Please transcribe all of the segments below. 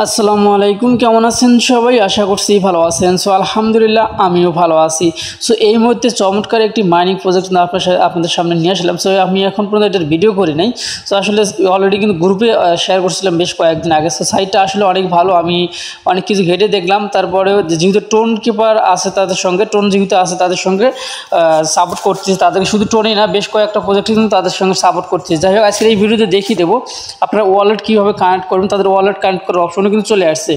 আসসালামু আলাইকুম, কেমন আছেন সবাই? আশা করছি ভালো আছেন। সো আলহামদুলিল্লাহ আমিও ভালো আছি। সো এই মুহূর্তে চমৎকার একটি মাইনিং প্রজেক্ট আপনাদের সামনে নিয়ে আসলাম। সো আমি এখন পর্যন্ত এটার ভিডিও করি নাই। সো আসলে অলরেডি কিন্তু গ্রুপে শেয়ার করছিলাম বেশ কয়েকদিন আগে। সো সাইটটা আসলে অনেক ভালো, আমি অনেক কিছু ঘেটে দেখলাম। তারপরে যেহেতু টোন কিপার আছে তাদের সঙ্গে, টোন যেহেতু আছে তাদের সঙ্গে সাপোর্ট করতেছে, তাদেরকে শুধু টোনই না বেশ কয়েকটা প্রজেক্টে কিন্তু তাদের সঙ্গে সাপোর্ট করতেছে। যাই হোক, আজকের এই ভিডিওতে দেখিয়ে দেবো আপনারা ওয়ালেট কীভাবে কানেক্ট করবেন, তাদের ওয়ালেট কানেক্ট করার অপশনও কিন্তু চলে আসছে।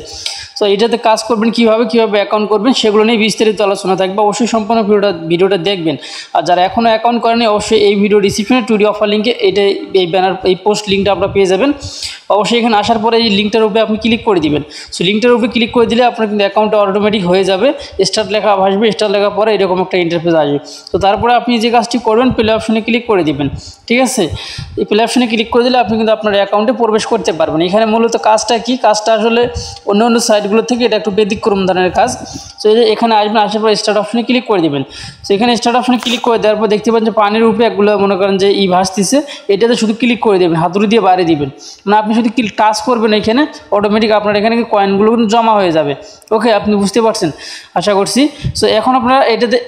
তো এটাতে কাজ করবেন কীভাবে অ্যাকাউন্ট করবেন সেগুলো নিয়ে বিস্তারিত আলোচনা থাকবে। অবশ্যই সম্পূর্ণ ভিডিওটা দেখবেন। আর যারা এখনও অ্যাকাউন্ট করেনি অবশ্যই এই ভিডিও ডিসক্রিপশনে টুডি অফার লিঙ্কে এই ব্যানার এই পোস্ট লিঙ্কটা আপনারা পেয়ে যাবেন। অবশ্যই এখানে আসার পরে এই লিঙ্কটার উপরে আপনি ক্লিক করে দিবেন। সো লিঙ্কটার উপরে ক্লিক করে দিলে আপনার কিন্তু অ্যাকাউন্টটা অটোমেটিক হয়ে যাবে। স্টার্ট লেখা আসবে, স্টার্ট লেখার পরে এরকম একটা ইন্টারফেস আসবে। তো তারপরে আপনি যে কাজটি করবেন প্লে অপশনে ক্লিক করে দিবেন। ঠিক আছে, এই প্লে অপশনে ক্লিক করে দিলে আপনি কিন্তু আপনার অ্যাকাউন্টে প্রবেশ করতে পারবেন। এখানে মূলত কাজটা কি, কাজটা আসলে অন্য সাইটগুলো থেকে এটা একটু ব্যতিক্রম ধরনের কাজ। সো এখানে আসবেন, আসার পর স্টার্ট অপশনে ক্লিক করে দেবেন। সো এখানে স্টার্ট অপশনে ক্লিক করে দেওয়ার পর দেখতে পাচ্ছেন যে পানির উপরে একগুলো মনে করেন যে ভাসতেছে, এটাতে শুধু ক্লিক করে দেবেন, হাতুড়ি দিয়ে বাড়িয়ে দিবেন। মানে আপনি শুধু টাচ করবেন এখানে, অটোমেটিক আপনার এখানে কয়েনগুলো কিন্তু জমা হয়ে যাবে। ওকে, আপনি বুঝতে পারছেন আশা করছি। সো এখন আপনারা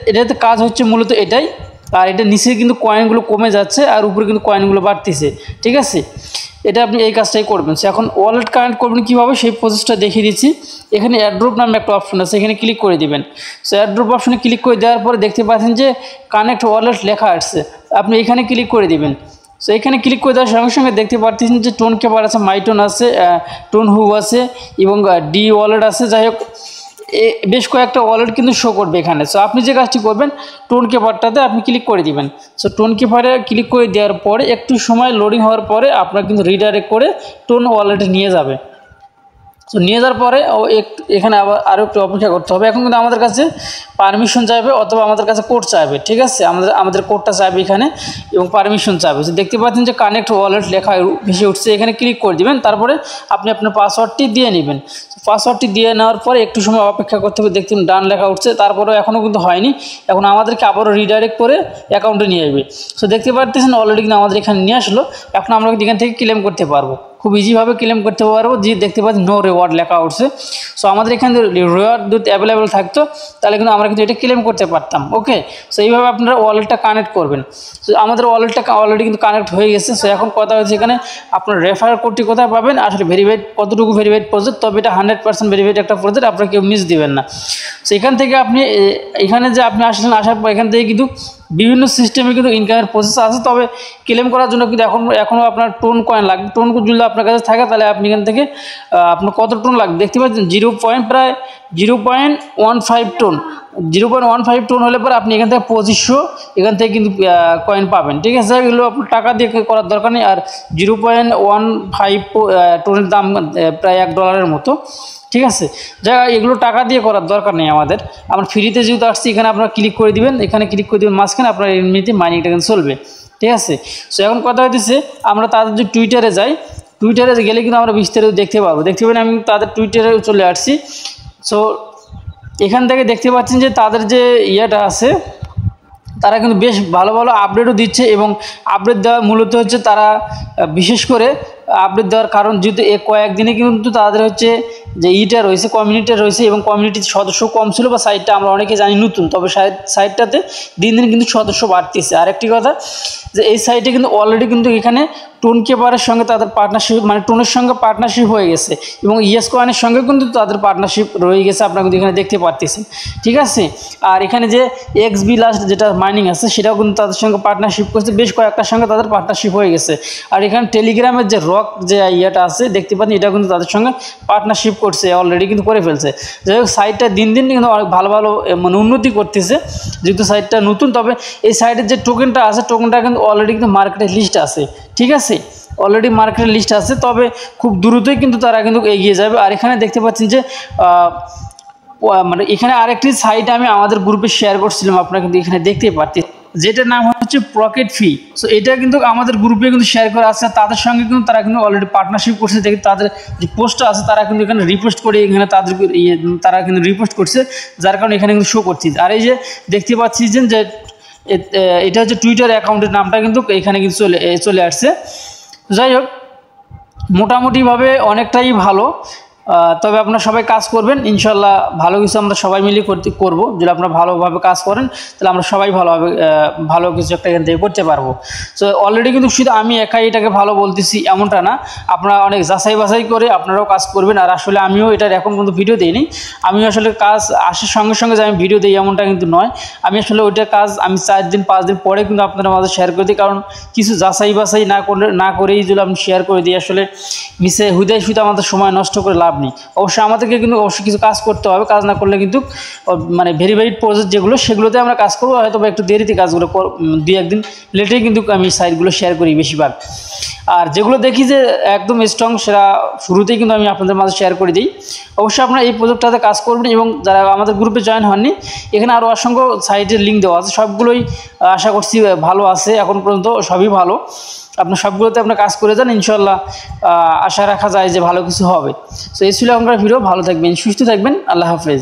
এটাতে কাজ হচ্ছে মূলত এটাই। আর এটা নিচে কিন্তু কয়েনগুলো কমে যাচ্ছে আর উপরে কিন্তু কয়েনগুলো বাড়তেছে। ঠিক আছে, এটা আপনি এই কাজটাই করবেন। সে এখন ওয়ালেট কানেক্ট করবেন কীভাবে সেই প্রসেসটা দেখিয়ে দিচ্ছি। এখানে অ্যাড্রপ নামে একটা অপশন আছে, এখানে ক্লিক করে দিবেন। সো অ্যাড্রপ অপশনে ক্লিক করে দেওয়ার পরে দেখতে পাচ্ছেন যে কানেক্ট ওয়ালেট লেখা আসছে, আপনি এখানে ক্লিক করে দিবেন। সো এখানে ক্লিক করে দেওয়ার সঙ্গে সঙ্গে দেখতে পাচ্ছেন যে টোন কেপার আছে, মাইটোন আছে, টোন হু আছে এবং ডি ওয়ালেট আছে। যাই হোক, বেশ কয়েকটা ওয়ালেট কিন্তু শো করবে এখানে। সো আপনি যে কাজটি করবেন টোন কিপারটাতে আপনি ক্লিক করে দিবেন। সো টোন কিপারে ক্লিক করে দেওয়ার পরে একটু সময় লোডিং হওয়ার পরে আপনার কিন্তু রিডাইরেক্ট করে টোন ওয়ালেটে নিয়ে যাবে। সো নিয়ে যাওয়ার পরে এখানে আরও একটু অপেক্ষা করতে হবে। এখন কিন্তু আমাদের কাছে পারমিশন চাইবে অথবা আমাদের কাছে কোড চাইবে। ঠিক আছে, আমাদের কোডটা চাইবে এখানে এবং পারমিশন চাইবে। তো দেখতে পাচ্ছেন যে কানেক্ট ওয়ালেট লেখা ভেসে উঠছে, এখানে ক্লিক করে দিবেন। তারপরে আপনি আপনার পাসওয়ার্ডটি দিয়ে নেবেন। পাসওয়ার্ডটি দিয়ে নেওয়ার পরে একটু সময় অপেক্ষা করতে হবে। দেখতে ডান লেখা উঠছে, তারপরেও এখনও কিন্তু হয়নি। এখন আমাদেরকে আবারও রিডাইরেক্ট করে অ্যাকাউন্টে নিয়ে আসবে। সো দেখতে পাচ্ছেন অলরেডি কিন্তু আমাদের এখানে নিয়ে আসলো। এখন আমরা এখান থেকে ক্লেম করতে পারবো, খুব ইজিভাবে ক্লেম করতে পারবো। যে দেখতে পাচ্ছি নো রিওয়ার্ড লেখা উঠছে। সো আমাদের এখানে রিওয়ার্ড যদি অ্যাভেলেবেল থাকতো তাহলে কিন্তু আমরা কিন্তু এটা ক্লেম করতে পারতাম। ওকে, সো এইভাবে আপনারা ওয়ালেটটা কানেক্ট করবেন। সো আমাদের ওয়ালেটটা অলরেডি কিন্তু কানেক্ট হয়ে গেছে। সো এখন কথা হচ্ছে এখানে আপনার রেফার কোডটি কোথায় পাবেন, আসলে ভেরিফাইড কতটুকু ভেরিফাইড প্রজেক্ট, তবে এটা 100% ভেরিফাইড একটা প্রজেক্ট, আপনারা কেউ মিস দিবেন না। সো এখান থেকে আপনি এখানে যে আপনি আসলেন, আসার পর এখান থেকে কিন্তু বিভিন্ন সিস্টেমে কিন্তু ইনকামের প্রসেস আছে। তবে ক্লেম করার জন্য কিন্তু এখনও আপনার টোন কয়েন লাগবে। টোন যদি আপনার কাছে থাকে তাহলে আপনি এখান থেকে আপনার কত টোন লাগবে দেখতে পাচ্ছেন, প্রায় 0.15 টোন। 0.15 টোন হলে পরে আপনি এখান থেকে 2500 এখান থেকে কিন্তু কয়েন পাবেন। ঠিক আছে, এগুলো আপনার টাকা দিয়ে করার দরকার নেই। আর 0.15 টোনের দাম প্রায় $1 মতো। ঠিক আছে, যা এগুলো টাকা দিয়ে করার দরকার নেই আমাদের। আমরা ফ্রিতে যেহেতু আসছি, এখানে আপনারা ক্লিক করে দিবেন, এখানে ক্লিক করে দেবেন মাঝখানে, আপনার এমনিতে মাইনিংটা কিন্তু চলবে। ঠিক আছে, সো এখন কথা হইতেছে আমরা তাদের যে টুইটারে যাই, টুইটারে গেলে কিন্তু আমরা বিস্তারিত দেখতে পাবো। দেখতে পাবেন আমি তাদের টুইটারে চলে আসছি। সো এখান থেকে দেখতে পাচ্ছেন যে তাদের যে ইয়েটা আছে, তারা কিন্তু বেশ ভালো ভালো আপডেটও দিচ্ছে। এবং আপডেট দেওয়া মূলত হচ্ছে তারা বিশেষ করে আপডেট দেওয়ার কারণ যেহেতু কয়েকদিনে কিন্তু তাদের হচ্ছে যে রয়েছে, কমিউনিটি রয়েছে এবং কমিউনিটির সদস্য কম ছিল, বা সাইটটা আমরা অনেকে জানি নতুন, তবে সাইটটাতে দিন দিন কিন্তু সদস্য বাড়তেছে। আরেকটি কথা যে এই সাইটে কিন্তু অলরেডি কিন্তু এখানে টোন কেপারের সঙ্গে তাদের পার্টনারশিপ, মানে টোনের সঙ্গে পার্টনারশিপ হয়ে গেছে এবং ইয়েস কয়েনের সঙ্গে কিন্তু তাদের পার্টনারশিপ রয়ে গেছে, আপনারা কিন্তু এখানে দেখতে পারতেছেন। ঠিক আছে, আর এখানে যে এক্সবি লাস্ট যেটা মাইনিং আছে সেটাও কিন্তু তাদের সঙ্গে পার্টনারশিপ করছে, বেশ কয়েকটার সঙ্গে তাদের পার্টনারশিপ হয়ে গেছে। আর এখানে টেলিগ্রামের যে রক যে ইয়েটা আছে দেখতে পাচ্ছেন, এটা কিন্তু তাদের সঙ্গে পার্টনারশিপ করছে, অলরেডি কিন্তু করে ফেলছে। যাই হোক, সাইটটা দিন দিন কিন্তু অনেক ভালো ভালো মানে উন্নতি করতেছে, যেহেতু সাইটটা নতুন। তবে এই সাইটের যে টোকেনটা আছে, টোকেনটা কিন্তু অলরেডি কিন্তু মার্কেটের লিস্ট আছে। ঠিক আছে, অলরেডি মার্কেটের লিস্ট আছে, তবে খুব দ্রুতই কিন্তু তারা কিন্তু এগিয়ে যাবে। আর এখানে দেখতে পাচ্ছেন যে মানে এখানে আরেকটি সাইট আমি আমাদের গ্রুপে শেয়ার করছিলাম, আপনারা কিন্তু এখানে দেখতে পাচ্ছেন, যেটার নাম হচ্ছে পকেট ফি। সো এটা কিন্তু আমাদের গ্রুপে কিন্তু শেয়ার করা আছে। তাদের সঙ্গে কিন্তু তারা কিন্তু অলরেডি পার্টনারশিপ করছে। দেখি তাদের যে পোস্টটা আছে তারা কিন্তু এখানে রিপোস্ট করে, এখানে তারা কিন্তু রিপোস্ট করছে, যার কারণে এখানে কিন্তু শো করছে। আর এই যে দেখতে পাচ্ছি যে এটা হচ্ছে টুইটার অ্যাকাউন্টের নামটা কিন্তু এখানে কিন্তু চলে আসছে। যাই হোক, মোটামুটিভাবে অনেকটাই ভালো। তবে আপনারা সবাই কাজ করবেন, ইনশাল্লাহ ভালো কিছু আমরা সবাই মিলে করবো। যদি আপনারা ভালোভাবে কাজ করেন তাহলে আমরা সবাই ভালোভাবে ভালো কিছু একটা এখান থেকে করতে পারবো। সো অলরেডি কিন্তু শুধু আমি একাই এটাকে ভালো বলতেছি এমনটা না, আপনারা অনেক যাচাই বাছাই করে আপনারাও কাজ করবেন। আর আসলে আমিও এটার এখন পর্যন্ত ভিডিও দিইনি, আমি আসলে কাজ আসার সঙ্গে সঙ্গে যে আমি ভিডিও দিই এমনটা কিন্তু নয়। আমি আসলে ওইটার কাজ আমি 4 দিন 5 দিন পরে কিন্তু আপনাদের মাঝে শেয়ার করে দিই, কারণ কিছু যাচাই বাছাই না করেই যদি আমি শেয়ার করে দিই আসলে মিশে হুদায় শুধু আমাদের সময় নষ্ট করে লাভ নেই। অবশ্যই আমাদেরকে কিন্তু অবশ্যই কিছু কাজ করতে হবে, কাজ না করলে কিন্তু মানে ভেরিফাইড প্রজেক্ট যেগুলো সেগুলোতে আমরা কাজ করবো, হয়তো বা একটু দেরিতে কাজগুলো 2-1 দিন লেটেই কিন্তু আমি সাইটগুলো শেয়ার করি বেশিরভাগ। আর যেগুলো দেখি যে একদম স্ট্রং সেটা শুরুতেই কিন্তু আমি আপনাদের মাঝে শেয়ার করে দিই। অবশ্যই আপনারা এই প্রজেক্টটাতে কাজ করবেন, এবং যারা আমাদের গ্রুপে জয়েন হননি এখানে আরও অসংখ্য সাইটের লিঙ্ক দেওয়া আছে, সবগুলোই আশা করছি ভালো আছে, এখন পর্যন্ত সবই ভালো। আপনার সবগুলোতে আপনার কাজ করে যান, ইনশাল্লাহ আশা রাখা যায় যে ভালো কিছু হবে। সো এই ছিল এখনকার ভিডিও। ভালো থাকবেন, সুস্থ থাকবেন, আল্লাহ হাফেজ।